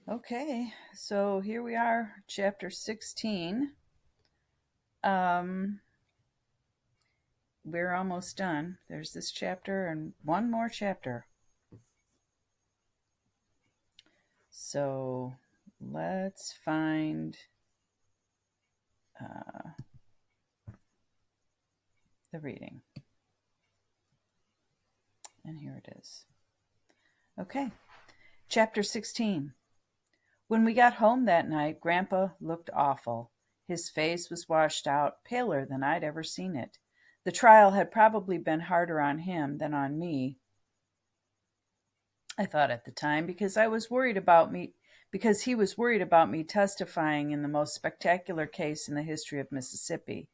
Okay, so here we are, chapter 16. Um, we're almost done. There's this chapter and one more chapter. So let's find uh, the reading. And here it is. Okay, chapter 16. When we got home that night, Grandpa looked awful. His face was washed out, paler than I'd ever seen it. The trial had probably been harder on him than on me, I thought at the time, because he was worried about me testifying in the most spectacular case in the history of Mississippi.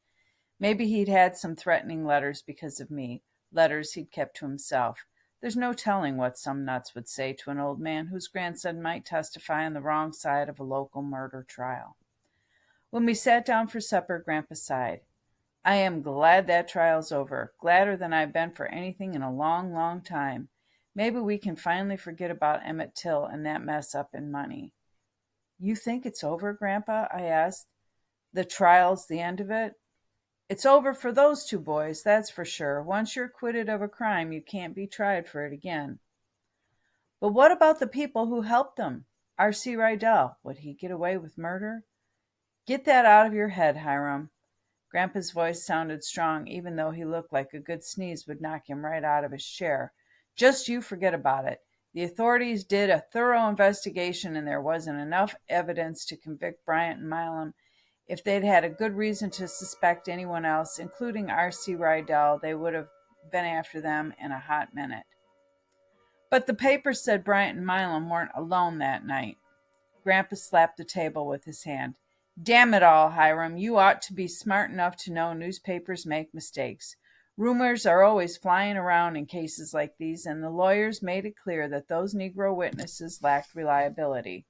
Maybe he'd had some threatening letters because of me, letters he'd kept to himself. There's no telling what some nuts would say to an old man whose grandson might testify on the wrong side of a local murder trial. When we sat down for supper, Grandpa sighed. I am glad that trial's over, gladder than I've been for anything in a long, long time. Maybe we can finally forget about Emmett Till and that mess up in money. You think it's over, Grandpa? I asked. The trial's the end of it? It's over for those two boys, that's for sure. Once you're acquitted of a crime, you can't be tried for it again. But what about the people who helped them? R.C. Rydell, would he get away with murder? Get that out of your head, Hiram. Grandpa's voice sounded strong, even though he looked like a good sneeze would knock him right out of his chair. Just you forget about it. The authorities did a thorough investigation, and there wasn't enough evidence to convict Bryant and Milam. If they'd had a good reason to suspect anyone else, including R.C. Rydell, they would have been after them in a hot minute. But the papers said Bryant and Milam weren't alone that night. Grandpa slapped the table with his hand. Damn it all, Hiram, you ought to be smart enough to know newspapers make mistakes. Rumors are always flying around in cases like these, and the lawyers made it clear that those Negro witnesses lacked reliability.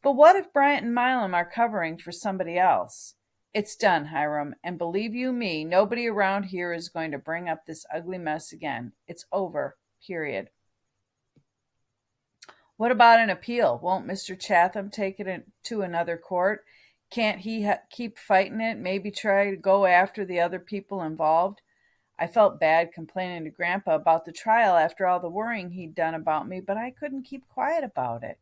But what if Bryant and Milam are covering for somebody else? It's done, Hiram, and believe you me, nobody around here is going to bring up this ugly mess again. It's over, period. What about an appeal? Won't Mr. Chatham take it to another court? Can't he keep fighting it, maybe try to go after the other people involved? I felt bad complaining to Grandpa about the trial after all the worrying he'd done about me, but I couldn't keep quiet about it.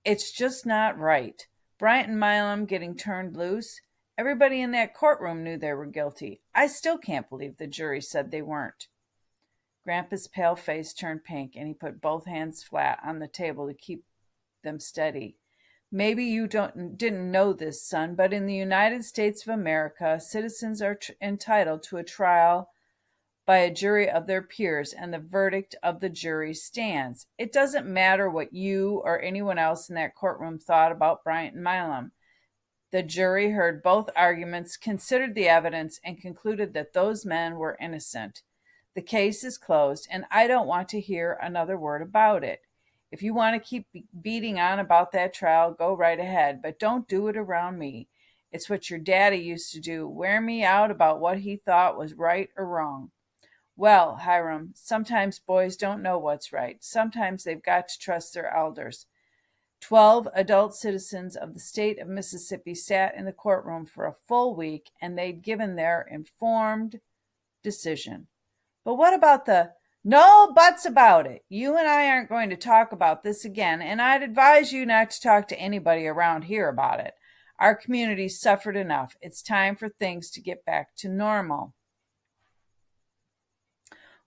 It's just not right. Bryant and Milam getting turned loose. Everybody in that courtroom knew they were guilty. I still can't believe the jury said they weren't. Grandpa's pale face turned pink, and he put both hands flat on the table to keep them steady. Maybe you didn't know this, son, but in the United States of America, citizens are entitled to a trial by a jury of their peers, and the verdict of the jury stands. It doesn't matter what you or anyone else in that courtroom thought about Bryant and Milam. The jury heard both arguments, considered the evidence, and concluded that those men were innocent. The case is closed, and I don't want to hear another word about it. If you want to keep beating on about that trial, go right ahead, but don't do it around me. It's what your daddy used to do, wear me out about what he thought was right or wrong. Well, Hiram, sometimes boys don't know what's right. Sometimes they've got to trust their elders. 12 adult citizens of the state of Mississippi sat in the courtroom for a full week, and they'd given their informed decision. But what about the no buts about it? You and I aren't going to talk about this again, and I'd advise you not to talk to anybody around here about it. Our community's suffered enough. It's time for things to get back to normal.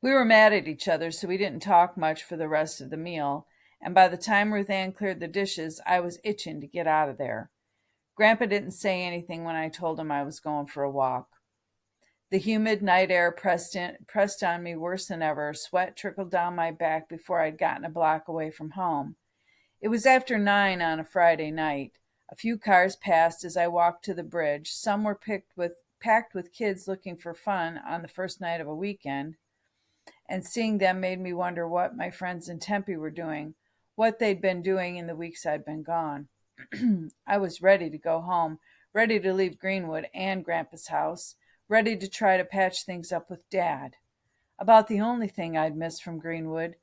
We were mad at each other, so we didn't talk much for the rest of the meal, and by the time Ruth Ann cleared the dishes, I was itching to get out of there. Grandpa didn't say anything when I told him I was going for a walk. The humid night air pressed on me worse than ever. Sweat trickled down my back before I'd gotten a block away from home. It was after 9 on a Friday night. A few cars passed as I walked to the bridge. Some were packed with kids looking for fun on the first night of a weekend, and seeing them made me wonder what my friends in Tempe were doing, what they'd been doing in the weeks I'd been gone. I was ready to go home, ready to leave Greenwood and Grandpa's house, ready to try to patch things up with Dad. About the only thing I'd miss from Greenwood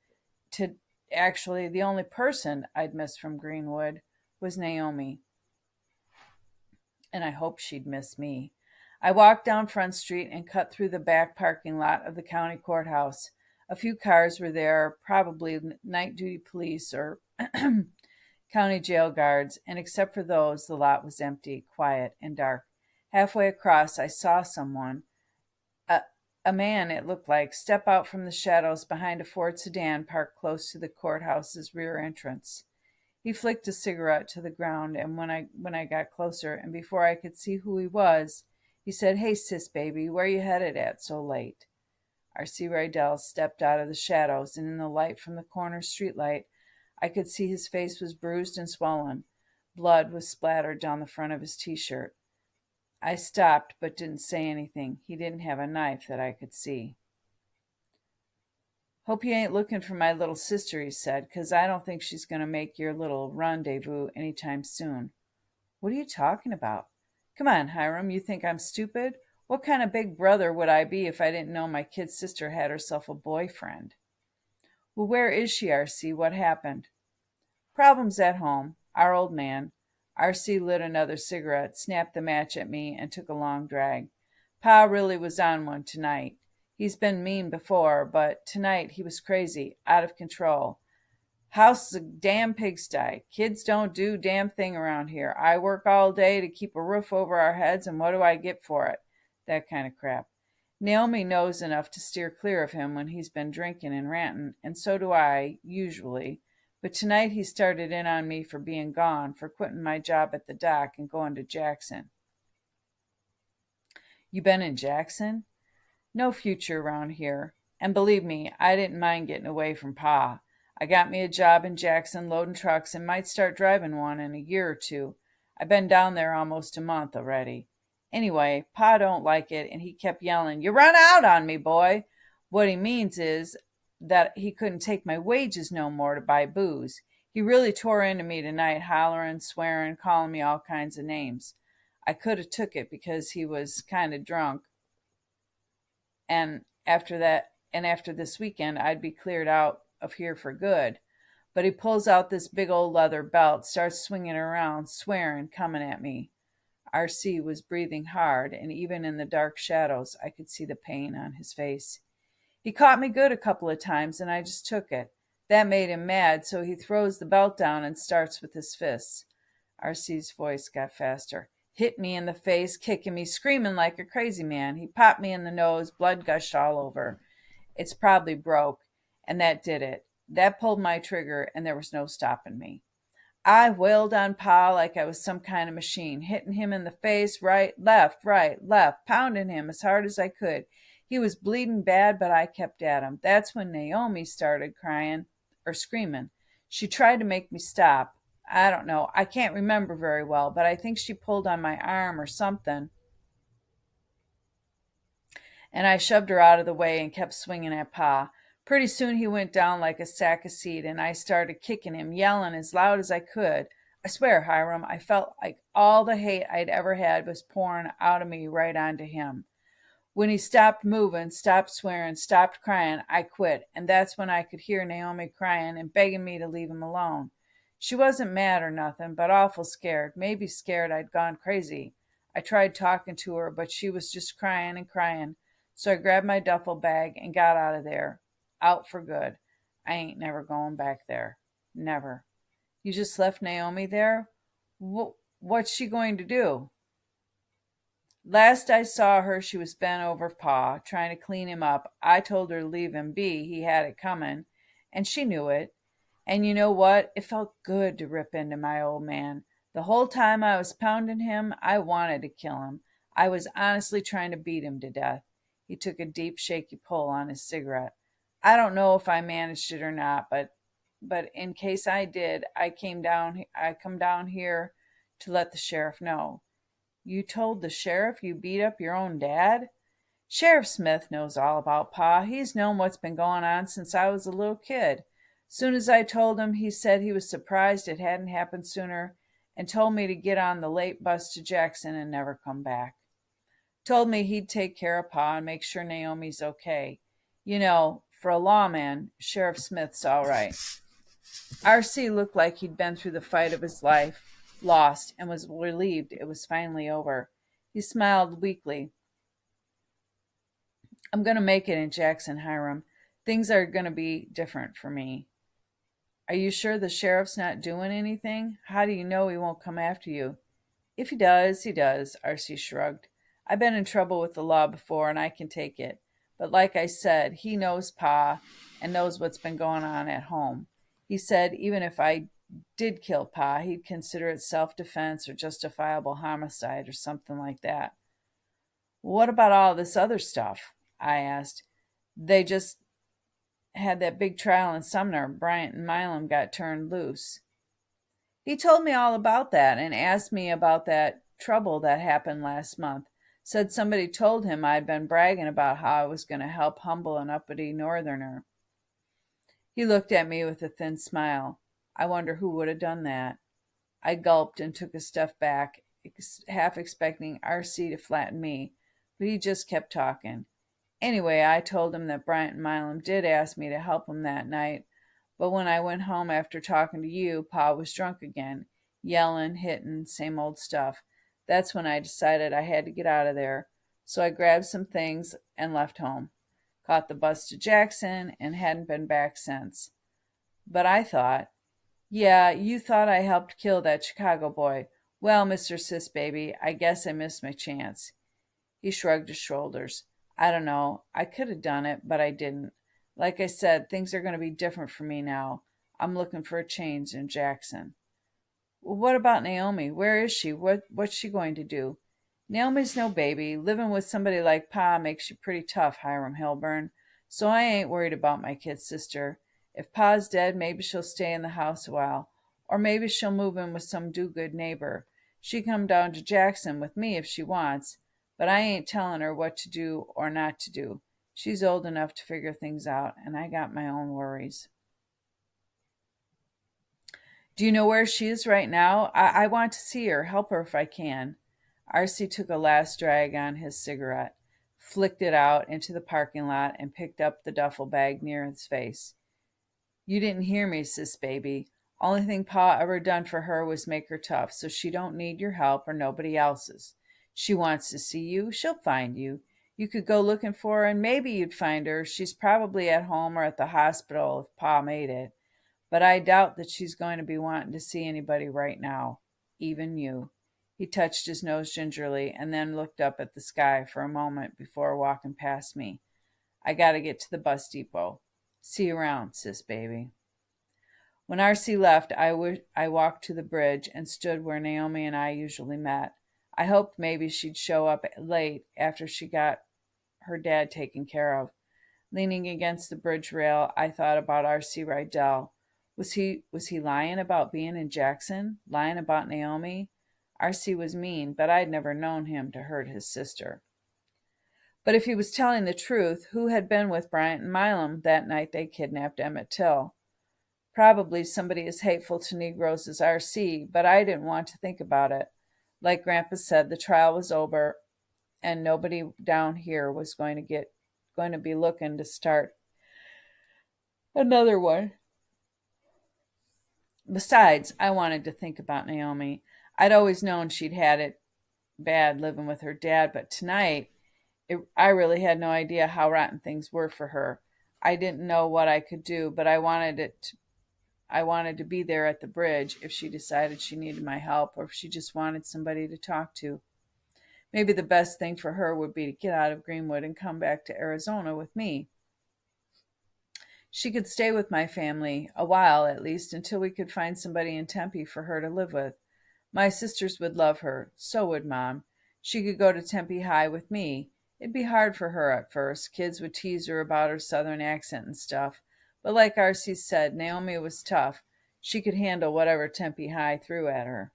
Actually, the only person I'd missed from Greenwood was Naomi, and I hoped she'd miss me. I walked down Front Street and cut through the back parking lot of the county courthouse. A few cars were there, probably night duty police or county jail guards, and except for those, the lot was empty, quiet, and dark. Halfway across, I saw someone, a, a man it looked like, step out from the shadows behind a Ford sedan parked close to the courthouse's rear entrance. He flicked a cigarette to the ground, and when I got closer, and before I could see who he was, he said, "Hey, sis, baby, where you headed at so late?" R.C. Rydell stepped out of the shadows, and in the light from the corner streetlight, I could see his face was bruised and swollen. Blood was splattered down the front of his T-shirt. I stopped, but didn't say anything. He didn't have a knife that I could see. "Hope you ain't looking for my little sister," he said, "'cause I don't think she's going to make your little rendezvous any time soon." "What are you talking about?" "Come on, Hiram, you think I'm stupid? What kind of big brother would I be if I didn't know my kid sister had herself a boyfriend?" "Well, where is she, R.C.? What happened?" "Problems at home. Our old man." R.C. lit another cigarette, snapped the match at me, and took a long drag. "Pa really was on one tonight. He's been mean before, but tonight he was crazy, out of control. House is a damn pigsty. Kids don't do damn thing around here. I work all day to keep a roof over our heads, and what do I get for it? That kind of crap. Naomi knows enough to steer clear of him when he's been drinking and ranting, and so do I, usually. But tonight he started in on me for being gone, for quitting my job at the dock and going to Jackson." "You been in Jackson?" "No future around here. And believe me, I didn't mind getting away from Pa. I got me a job in Jackson loading trucks and might start driving one in a year or two. I've been down there almost a month already. Anyway, Pa don't like it, and he kept yelling, 'You run out on me, boy!' What he means is that he couldn't take my wages no more to buy booze. He really tore into me tonight, hollering, swearing, calling me all kinds of names. I could have took it because he was kind of drunk, and after this weekend I'd be cleared out of here for good. But he pulls out this big old leather belt, starts swinging around, swearing, coming at me." R.C. was breathing hard, and even in the dark shadows I could see the pain on his face. "He caught me good a couple of times, and I just took it. That made him mad, so he throws the belt down and starts with his fists." R.C.'s voice got faster. "Hit me in the face, kicking me, screaming like a crazy man. He popped me in the nose, blood gushed all over. It's probably broke, and that did it. That pulled my trigger, and there was no stopping me. I wailed on Pa like I was some kind of machine, hitting him in the face, right, left, pounding him as hard as I could. He was bleeding bad, but I kept at him. That's when Naomi started crying or screaming. She tried to make me stop. I don't know. I can't remember very well, but I think she pulled on my arm or something, and I shoved her out of the way and kept swinging at Pa. Pretty soon he went down like a sack of seed, and I started kicking him, yelling as loud as I could. I swear, Hiram, I felt like all the hate I'd ever had was pouring out of me right onto him. When he stopped moving, stopped swearing, stopped crying, I quit, and that's when I could hear Naomi crying and begging me to leave him alone. She wasn't mad or nothing, but awful scared, maybe scared I'd gone crazy. I tried talking to her, but she was just crying and crying, so I grabbed my duffel bag and got out of there. Out for good. I ain't never going back there. Never." "You just left Naomi there? What's she going to do?" "Last I saw her, she was bent over Pa, trying to clean him up. I told her to leave him be, he had it coming, and she knew it. And you know what? It felt good to rip into my old man. The whole time I was pounding him, I wanted to kill him. I was honestly trying to beat him to death." He took a deep, shaky pull on his cigarette. "I don't know if I managed it or not, but in case I did, I come down here to let the sheriff know." "You told the sheriff you beat up your own dad?" "Sheriff Smith knows all about Pa. He's known what's been going on since I was a little kid. Soon as I told him, he said he was surprised it hadn't happened sooner, and told me to get on the late bus to Jackson and never come back. Told me he'd take care of Pa and make sure Naomi's okay. You know, for a lawman, Sheriff Smith's all right." R.C. looked like he'd been through the fight of his life, lost, and was relieved it was finally over. He smiled weakly. I'm going to make it in Jackson, Hiram. Things are going to be different for me. Are you sure the sheriff's not doing anything? How do you know he won't come after you? If he does, he does, R.C. shrugged. I've been in trouble with the law before, and I can take it. But like I said, he knows Pa and knows what's been going on at home. He said even if I did kill Pa, he'd consider it self-defense or justifiable homicide or something like that. What about all this other stuff? I asked. They just had that big trial in Sumner. Bryant and Milam got turned loose. He told me all about that and asked me about that trouble that happened last month. Said somebody told him I'd been bragging about how I was going to help humble an uppity northerner. He looked at me with a thin smile. I wonder who would have done that. I gulped and took a step back, half expecting R.C. to flatten me, but he just kept talking. Anyway, I told him that Bryant and Milam did ask me to help him that night, but when I went home after talking to you, Pa was drunk again, yelling, hitting, same old stuff. That's when I decided I had to get out of there. So I grabbed some things and left home. Caught the bus to Jackson and hadn't been back since. But I thought, yeah, you thought I helped kill that Chicago boy. Well, Mr. Sis Baby, I guess I missed my chance. He shrugged his shoulders. I don't know. I could have done it, but I didn't. Like I said, things are going to be different for me now. I'm looking for a change in Jackson. Well, what about Naomi? Where is she? What's she going to do? Naomi's no baby. Living with somebody like Pa makes you pretty tough, Hiram Hilburn. So I ain't worried about my kid sister. If Pa's dead, maybe she'll stay in the house a while. Or maybe she'll move in with some do-good neighbor. She can come down to Jackson with me if she wants, but I ain't telling her what to do or not to do. She's old enough to figure things out, and I got my own worries. Do you know where she is right now? I want to see her, help her if I can. R.C. took a last drag on his cigarette, flicked it out into the parking lot, and picked up the duffel bag near his face. You didn't hear me, sis baby. Only thing Pa ever done for her was make her tough, so she don't need your help or nobody else's. She wants to see you, she'll find you. You could go looking for her, and maybe you'd find her. She's probably at home or at the hospital if Pa made it. But I doubt that she's going to be wanting to see anybody right now, even you. He touched his nose gingerly and then looked up at the sky for a moment before walking past me. I got to get to the bus depot. See you around, sis baby. When R.C. left, I walked to the bridge and stood where Naomi and I usually met. I hoped maybe she'd show up late after she got her dad taken care of. Leaning against the bridge rail, I thought about R.C. Rydell. Was he lying about being in Jackson? Lying about Naomi? R.C. was mean, but I'd never known him to hurt his sister. But if he was telling the truth, who had been with Bryant and Milam that night they kidnapped Emmett Till? Probably somebody as hateful to Negroes as R.C., but I didn't want to think about it. Like Grandpa said, the trial was over, and nobody down here was going to be looking to start another one. Besides, I wanted to think about Naomi. I'd always known she'd had it bad living with her dad, but tonight I really had no idea how rotten things were for her. I didn't know what I could do, but I wanted to be there at the bridge if she decided she needed my help or if she just wanted somebody to talk to. Maybe the best thing for her would be to get out of Greenwood and come back to Arizona with me. She could stay with my family, a while at least, until we could find somebody in Tempe for her to live with. My sisters would love her. So would Mom. She could go to Tempe High with me. It'd be hard for her at first. Kids would tease her about her southern accent and stuff. But like R.C. said, Naomi was tough. She could handle whatever Tempe High threw at her.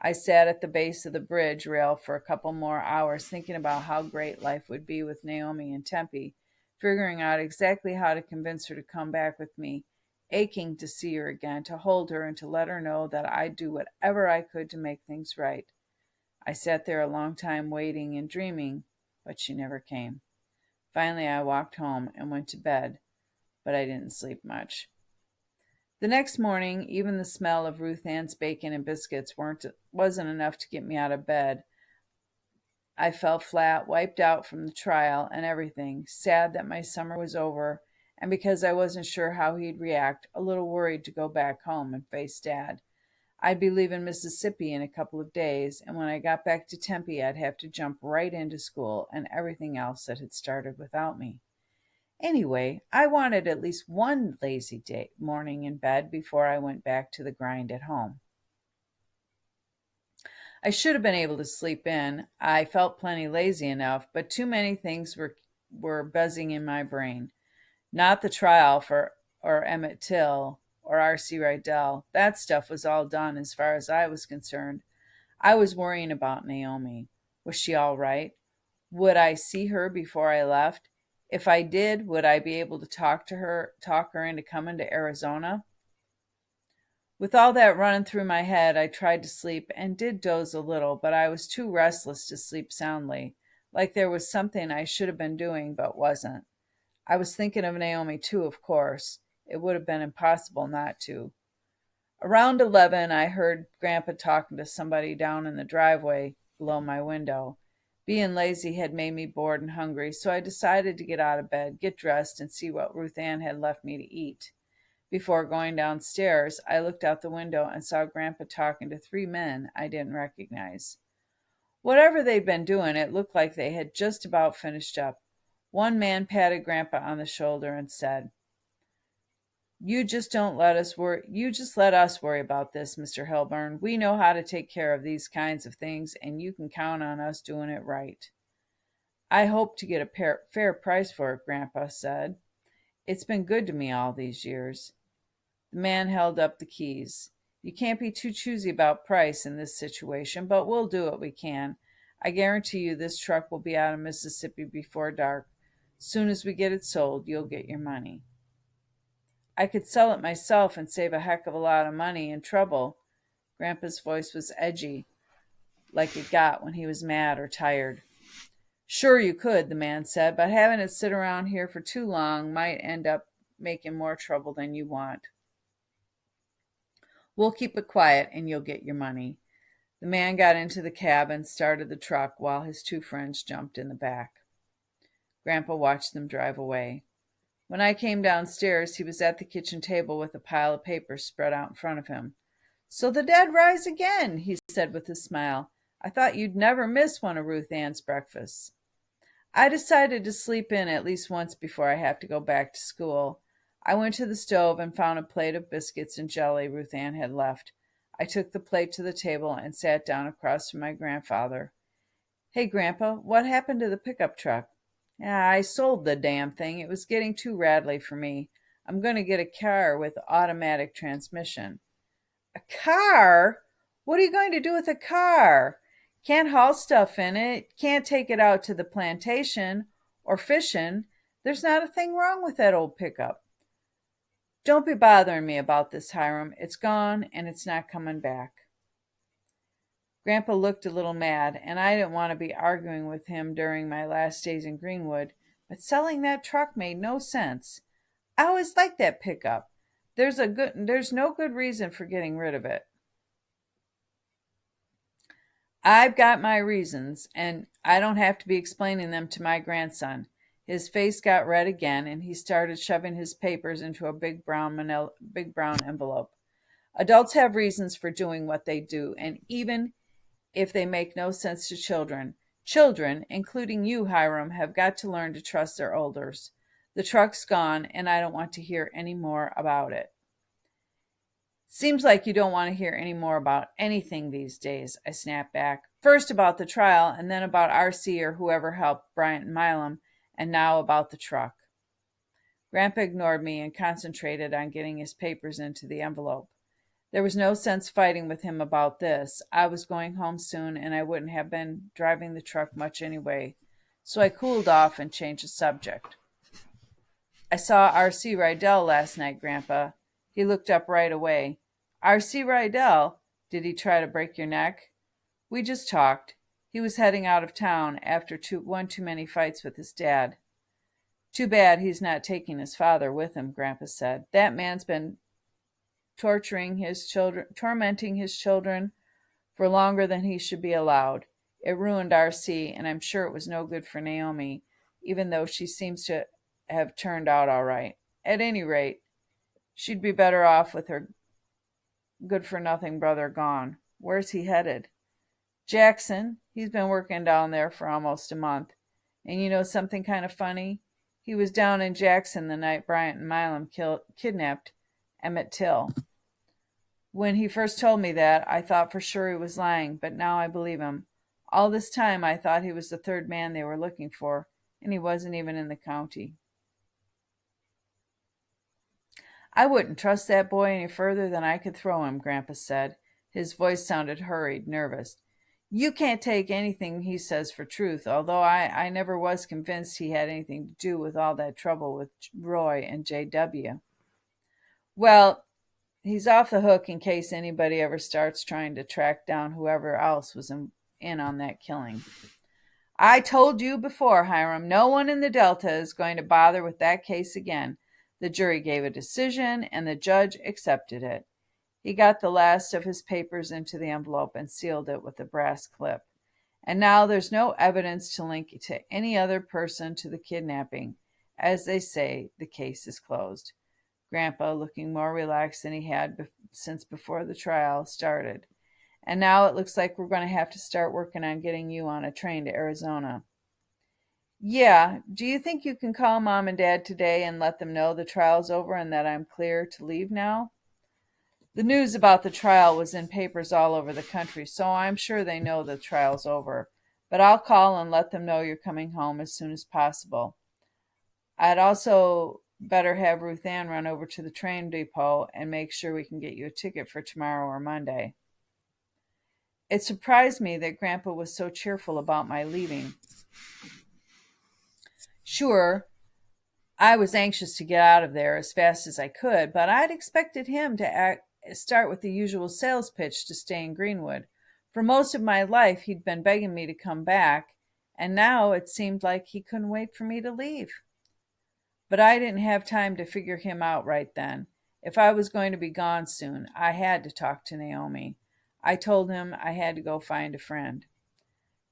I sat at the base of the bridge rail for a couple more hours thinking about how great life would be with Naomi in Tempe, figuring out exactly how to convince her to come back with me, aching to see her again, to hold her and to let her know that I'd do whatever I could to make things right. I sat there a long time waiting and dreaming, but she never came. Finally, I walked home and went to bed, but I didn't sleep much. The next morning, even the smell of Ruth Ann's bacon and biscuits wasn't enough to get me out of bed. I fell flat, wiped out from the trial and everything, sad that my summer was over, and because I wasn't sure how he'd react, a little worried to go back home and face Dad. I'd be leaving Mississippi in a couple of days, and when I got back to Tempe, I'd have to jump right into school and everything else that had started without me. Anyway, I wanted at least one lazy day morning in bed before I went back to the grind at home. I should have been able to sleep in. I felt plenty lazy enough, but too many things were buzzing in my brain. Not the trial for or Emmett Till or R.C. Rydell. That stuff was all done as far as I was concerned. I was worrying about Naomi. Was she all right? Would I see her before I left? If I did, would I be able to talk her into coming to Arizona? With all that running through my head, I tried to sleep and did doze a little, but I was too restless to sleep soundly, like there was something I should have been doing but wasn't. I was thinking of Naomi too, of course. It would have been impossible not to. Around 11, I heard Grandpa talking to somebody down in the driveway below my window. Being lazy had made me bored and hungry, so I decided to get out of bed, get dressed, and see what Ruth Ann had left me to eat. Before going downstairs, I looked out the window and saw Grandpa talking to 3 men I didn't recognize. Whatever they'd been doing, it looked like they had just about finished up. One man patted Grandpa on the shoulder and said, You just let us worry about this, Mr. Hilburn. We know how to take care of these kinds of things, and you can count on us doing it right." "I hope to get a fair price for it," Grandpa said. "It's been good to me all these years." The man held up the keys. "You can't be too choosy about price in this situation, but we'll do what we can. I guarantee you this truck will be out of Mississippi before dark. Soon as we get it sold, you'll get your money." "I could sell it myself and save a heck of a lot of money and trouble." Grandpa's voice was edgy, like it got when he was mad or tired. "Sure you could," the man said, "but having it sit around here for too long might end up making more trouble than you want. We'll keep it quiet and you'll get your money." The man got into the cab and started the truck while his 2 friends jumped in the back. Grandpa watched them drive away. When I came downstairs, he was at the kitchen table with a pile of papers spread out in front of him. "So the dead rise again," he said with a smile. "I thought you'd never miss one of Ruth Ann's breakfasts." "I decided to sleep in at least once before I have to go back to school." I went to the stove and found a plate of biscuits and jelly Ruth Ann had left. I took the plate to the table and sat down across from my grandfather. "Hey, Grandpa, what happened to the pickup truck?" "I sold the damn thing. It was getting too rattly for me. I'm going to get a car with automatic transmission." "A car? What are you going to do with a car? Can't haul stuff in it. Can't take it out to the plantation or fishing. There's not a thing wrong with that old pickup." "Don't be bothering me about this, Hiram. It's gone and it's not coming back." Grandpa looked a little mad, and I didn't want to be arguing with him during my last days in Greenwood, but selling that truck made no sense. I always liked that pickup. There's no good reason for getting rid of it. "I've got my reasons, and I don't have to be explaining them to my grandson." His face got red again, and he started shoving his papers into a big brown envelope. "Adults have reasons for doing what they do, and even if they make no sense to children. Children, including you, Hiram, have got to learn to trust their elders. The truck's gone, and I don't want to hear any more about it." "Seems like you don't want to hear any more about anything these days," I snapped back. "First about the trial, and then about R.C. or whoever helped Bryant and Milam, and now about the truck." Grandpa ignored me and concentrated on getting his papers into the envelope. There was no sense fighting with him about this. I was going home soon, and I wouldn't have been driving the truck much anyway, so I cooled off and changed the subject. "I saw R.C. Rydell last night, Grandpa." He looked up right away. "R.C. Rydell? Did he try to break your neck?" "We just talked. He was heading out of town after one too many fights with his dad." "Too bad he's not taking his father with him," Grandpa said. "That man's been tormenting his children for longer than he should be allowed. It ruined R.C., and I'm sure it was no good for Naomi, even though she seems to have turned out all right. At any rate, she'd be better off with her good-for-nothing brother gone. Where's he headed? Jackson. He's been working down there for almost a month. And you know something kind of funny? He was down in Jackson the night Bryant and Milam kidnapped Emmett Till. When he first told me that, I thought for sure he was lying, but now I believe him. All this time I thought he was the third man they were looking for, and he wasn't even in the county. I wouldn't trust that boy any further than I could throw him, Grandpa said. His voice sounded hurried, nervous. You can't take anything he says for truth, although I never was convinced he had anything to do with all that trouble with Roy and J.W. Well, he's off the hook in case anybody ever starts trying to track down whoever else was in on that killing. I told you before, Hiram, no one in the Delta is going to bother with that case again. The jury gave a decision, and the judge accepted it. He got the last of his papers into the envelope and sealed it with a brass clip. And now there's no evidence to link it to any other person to the kidnapping. As they say, the case is closed. Grandpa, looking more relaxed than he had since before the trial started. And now it looks like we're going to have to start working on getting you on a train to Arizona. Yeah, do you think you can call Mom and Dad today and let them know the trial's over and that I'm clear to leave now? The news about the trial was in papers all over the country, so I'm sure they know the trial's over. But I'll call and let them know you're coming home as soon as possible. I'd also better have Ruth Ann run over to the train depot and make sure we can get you a ticket for tomorrow or Monday. It surprised me that Grandpa was so cheerful about my leaving. Sure, I was anxious to get out of there as fast as I could, but I'd expected him to start with the usual sales pitch to stay in Greenwood. For most of my life, he'd been begging me to come back, and now it seemed like he couldn't wait for me to leave. But I didn't have time to figure him out right then. If I was going to be gone soon, I had to talk to Naomi. I told him I had to go find a friend.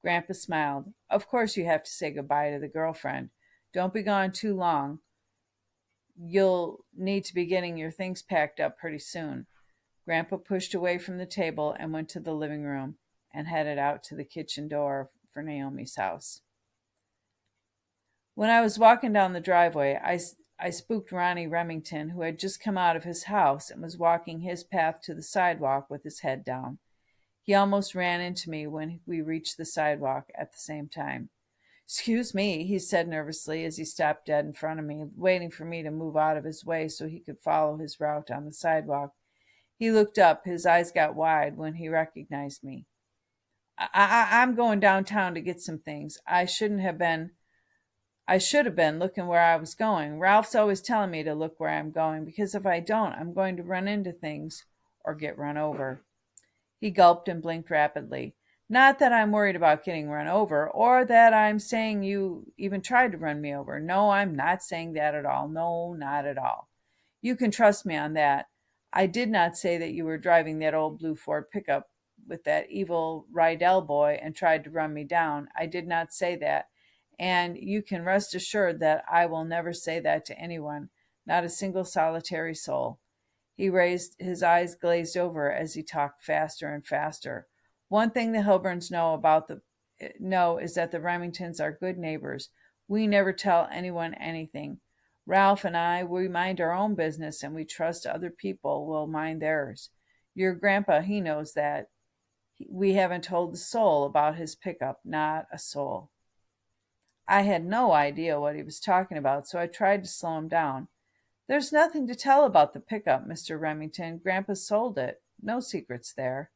Grandpa smiled. Of course you have to say goodbye to the girlfriend. Don't be gone too long. You'll need to be getting your things packed up pretty soon. Grandpa pushed away from the table and went to the living room and headed out to the kitchen door for Naomi's house. When I was walking down the driveway, I spooked Ronnie Remington, who had just come out of his house and was walking his path to the sidewalk with his head down. He almost ran into me when we reached the sidewalk at the same time. "Excuse me," he said nervously as he stopped dead in front of me, waiting for me to move out of his way so he could follow his route on the sidewalk. He looked up. His eyes got wide when he recognized me. I'm going downtown to get some things. I should have been looking where I was going. Ralph's always telling me to look where I'm going, because if I don't, I'm going to run into things or get run over." He gulped and blinked rapidly. "Not that I'm worried about getting run over, or that I'm saying you even tried to run me over. No, I'm not saying that at all. No, not at all. You can trust me on that. I did not say that you were driving that old blue Ford pickup with that evil Rydell boy and tried to run me down. I did not say that. And you can rest assured that I will never say that to anyone, not a single solitary soul." His eyes glazed over as he talked faster and faster. "One thing the Hilburns know is that the Remingtons are good neighbors. We never tell anyone anything. Ralph and I, we mind our own business, and we trust other people will mind theirs. Your grandpa, he knows that. We haven't told a soul about his pickup, not a soul." I had no idea what he was talking about, so I tried to slow him down. "There's nothing to tell about the pickup, Mr. Remington. Grandpa sold it. No secrets there."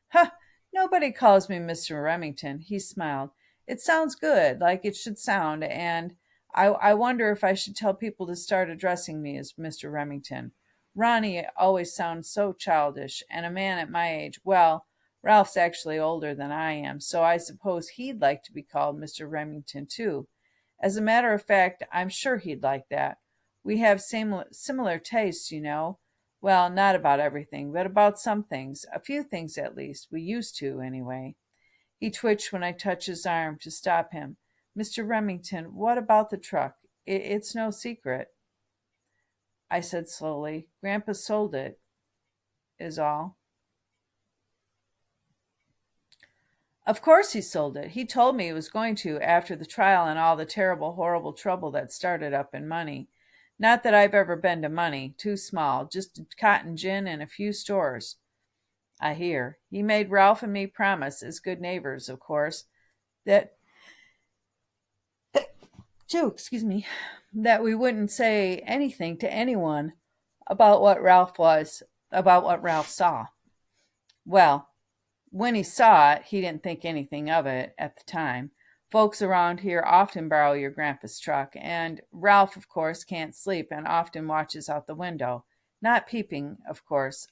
"Huh! Nobody calls me Mr. Remington." He smiled. "It sounds good, like it should sound, and I wonder if I should tell people to start addressing me as Mr. Remington. Ronnie always sounds so childish, and a man at my age, well, Ralph's actually older than I am, so I suppose he'd like to be called Mr. Remington, too. As a matter of fact, I'm sure he'd like that. We have similar tastes, you know. Well, not about everything, but about some things. A few things at least. We used to, anyway. He twitched when I touched his arm to stop him. Mr. Remington, what about the truck? It's no secret. I said slowly. Grandpa sold it, is all. Of course he sold it. He told me he was going to after the trial and all the terrible, horrible trouble that started up in Money. Not that I've ever been to Money. Too small. Just a cotton gin and a few stores. I hear. He made Ralph and me promise, as good neighbors, of course, that excuse me, that we wouldn't say anything to anyone about about what Ralph saw. Well, when he saw it, he didn't think anything of it at the time. Folks around here often borrow your grandpa's truck, and Ralph, of course, can't sleep and often watches out the window. Not peeping, of course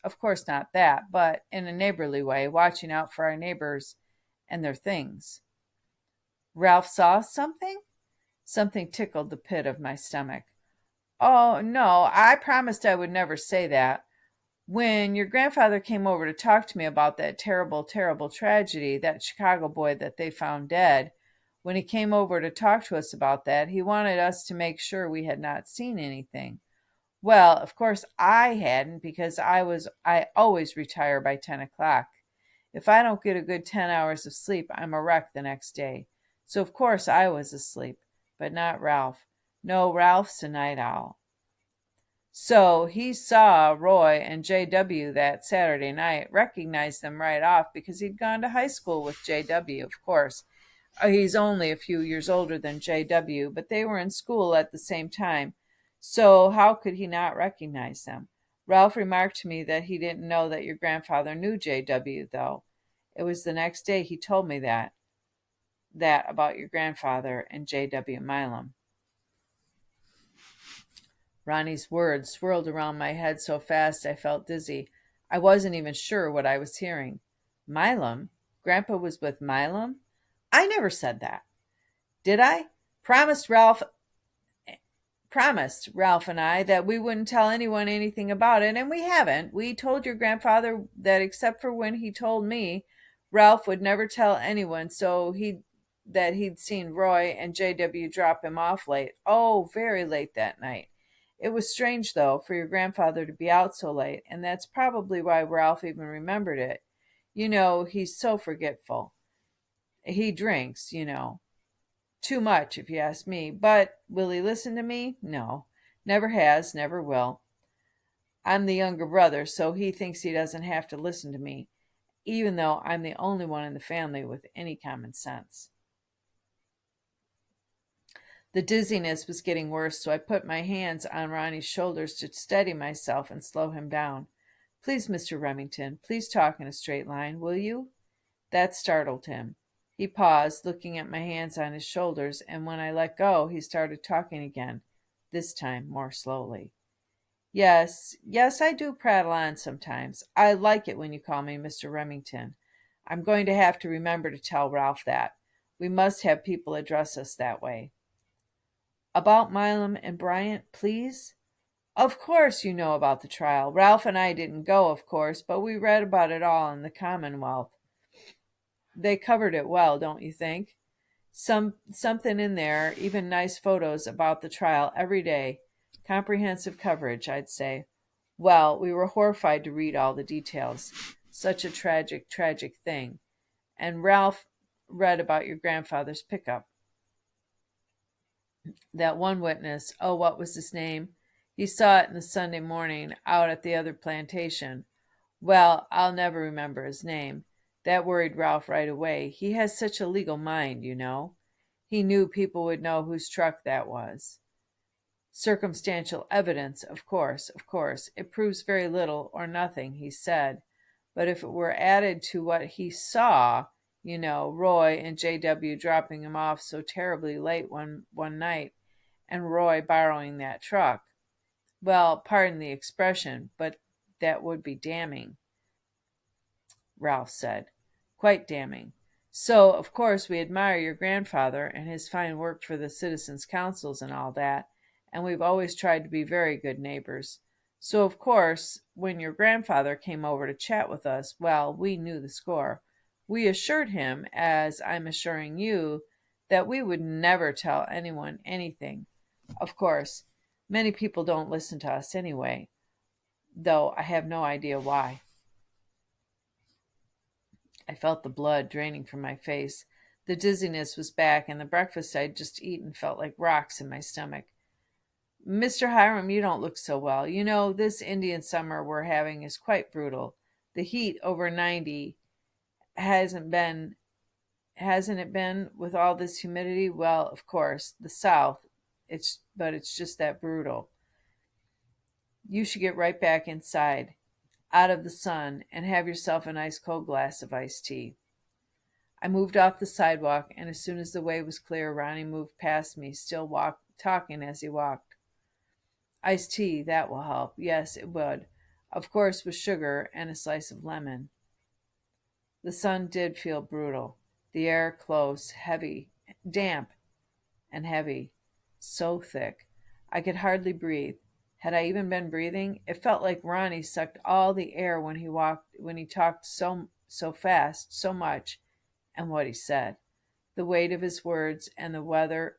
not that, but in a neighborly way, watching out for our neighbors and their things. Ralph saw something? Something tickled the pit of my stomach. Oh, no, I promised I would never say that. When your grandfather came over to talk to me about that terrible, terrible tragedy, that Chicago boy that they found dead, when he came over to talk to us about that, he wanted us to make sure we had not seen anything. Well, of course I hadn't, because I always retire by 10 o'clock. If I don't get a good 10 hours of sleep, I'm a wreck the next day. So of course I was asleep, but not Ralph. No, Ralph's a night owl. So he saw Roy and J.W. that Saturday night, recognized them right off because he'd gone to high school with J.W., of course. He's only a few years older than J.W., but they were in school at the same time. So how could he not recognize them? Ralph remarked to me that he didn't know that your grandfather knew J.W., though. It was the next day he told me that about your grandfather and J.W. Milam. Ronnie's words swirled around my head so fast I felt dizzy. I wasn't even sure what I was hearing. Milam? Grandpa was with Milam? I never said that. Did I? Promised Ralph and I that we wouldn't tell anyone anything about it, and we haven't. We told your grandfather that except for when he told me, Ralph would never tell anyone, that he'd seen Roy and J.W. drop him off late. Oh, very late that night. It was strange, though, for your grandfather to be out so late, and that's probably why Ralph even remembered it. You know, he's so forgetful. He drinks, you know. Too much, if you ask me. But will he listen to me? No. Never has, never will. I'm the younger brother, so he thinks he doesn't have to listen to me, even though I'm the only one in the family with any common sense. The dizziness was getting worse, so I put my hands on Ronnie's shoulders to steady myself and slow him down. Please, Mr. Remington, please talk in a straight line, will you? That startled him. He paused, looking at my hands on his shoulders, and when I let go, he started talking again, this time more slowly. Yes, I do prattle on sometimes. I like it when you call me Mr. Remington. I'm going to have to remember to tell Ralph that. We must have people address us that way. About Milam and Bryant, please? Of course you know about the trial. Ralph and I didn't go, of course, but we read about it all in the Commonwealth. They covered it well, don't you think? Something in there, even nice photos about the trial every day. Comprehensive coverage, I'd say. Well, we were horrified to read all the details. Such a tragic, tragic thing. And Ralph read about your grandfather's pickup. That one witness, oh, what was his name? He saw it in the Sunday morning out at the other plantation. Well, I'll never remember his name. That worried Ralph right away. He has such a legal mind, you know. He knew people would know whose truck that was. Circumstantial evidence, of course. It proves very little or nothing, he said. But if it were added to what he saw, you know, Roy and J.W. dropping him off so terribly late one night, and Roy borrowing that truck. Well, pardon the expression, but that would be damning, Ralph said. Quite damning. So, of course, we admire your grandfather and his fine work for the citizens' councils and all that, and we've always tried to be very good neighbors. So, of course, when your grandfather came over to chat with us, well, we knew the score. We assured him, as I'm assuring you, that we would never tell anyone anything. Of course, many people don't listen to us anyway, though I have no idea why. I felt the blood draining from my face. The dizziness was back, and the breakfast I'd just eaten felt like rocks in my stomach. Mr. Hiram, you don't look so well. You know, this Indian summer we're having is quite brutal. The heat over 90 hasn't been, hasn't it been with all this humidity? Well, of course, the South, but it's just that brutal. You should get right back inside, out of the sun, and have yourself a nice cold glass of iced tea. I moved off the sidewalk, and as soon as the way was clear, Ronnie moved past me, talking as he walked. Iced tea, that will help. Yes, it would. Of course, with sugar and a slice of lemon. The sun did feel brutal. The air close, heavy, damp, and heavy. So thick. I could hardly breathe. Had I even been breathing? It felt like Ronnie sucked all the air when he talked so fast, so much, and what he said. The weight of his words and the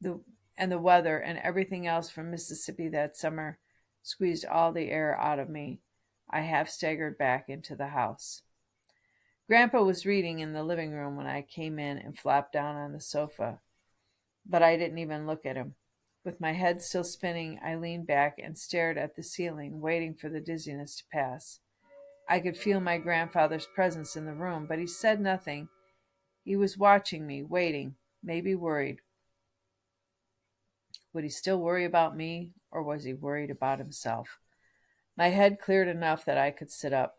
the weather and everything else from Mississippi that summer squeezed all the air out of me. I half staggered back into the house. Grandpa was reading in the living room when I came in and flopped down on the sofa, but I didn't even look at him. With my head still spinning, I leaned back and stared at the ceiling, waiting for the dizziness to pass. I could feel my grandfather's presence in the room, but he said nothing. He was watching me, waiting, maybe worried. Would he still worry about me, or was he worried about himself? My head cleared enough that I could sit up.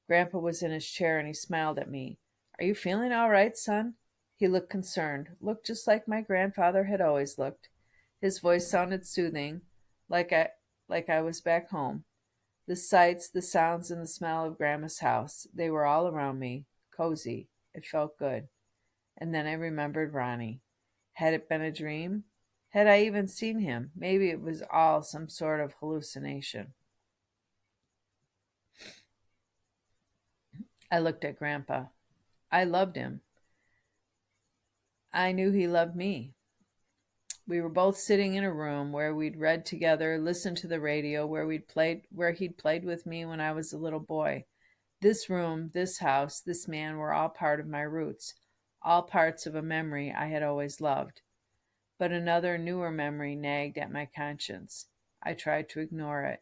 Grandpa was in his chair and he smiled at me. Are you feeling all right, son? He looked concerned, looked just like my grandfather had always looked. His voice sounded soothing, like I like I was back home. The sights, the sounds, and the smell of Grandma's house, they were all around me, cozy. It felt good. And then I remembered Ronnie. Had it been a dream? Had I even seen him? Maybe it was all some sort of hallucination. I looked at Grandpa. I loved him. I knew he loved me. We were both sitting in a room where we'd read together, listened to the radio, where he'd played with me when I was a little boy. This room, this house, this man were all part of my roots, all parts of a memory I had always loved. But another, newer memory nagged at my conscience. I tried to ignore it.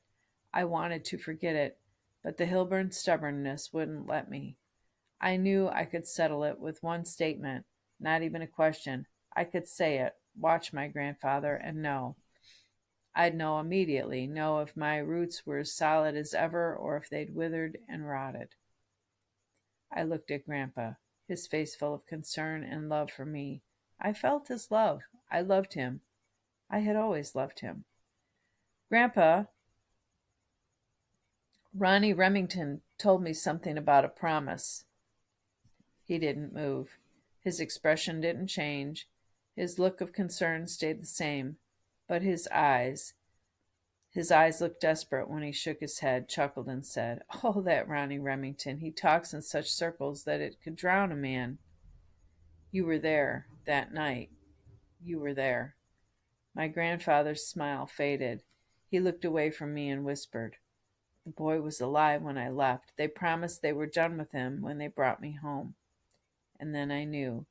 I wanted to forget it, but the Hilburn stubbornness wouldn't let me. I knew I could settle it with one statement, not even a question. I could say it, watch my grandfather, and know. I'd know immediately, know if my roots were as solid as ever or if they'd withered and rotted. I looked at Grandpa, his face full of concern and love for me. I felt his love. I loved him. I had always loved him. Grandpa, Ronnie Remington told me something about a promise. He didn't move. His expression didn't change. His look of concern stayed the same. But his eyes looked desperate when he shook his head, chuckled, and said, Oh, that Ronnie Remington. He talks in such circles that it could drown a man. You were there that night. You were there. My grandfather's smile faded. He looked away from me and whispered, The boy was alive when I left. They promised they were done with him when they brought me home. And then I knew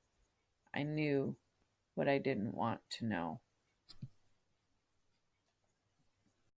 what I didn't want to know.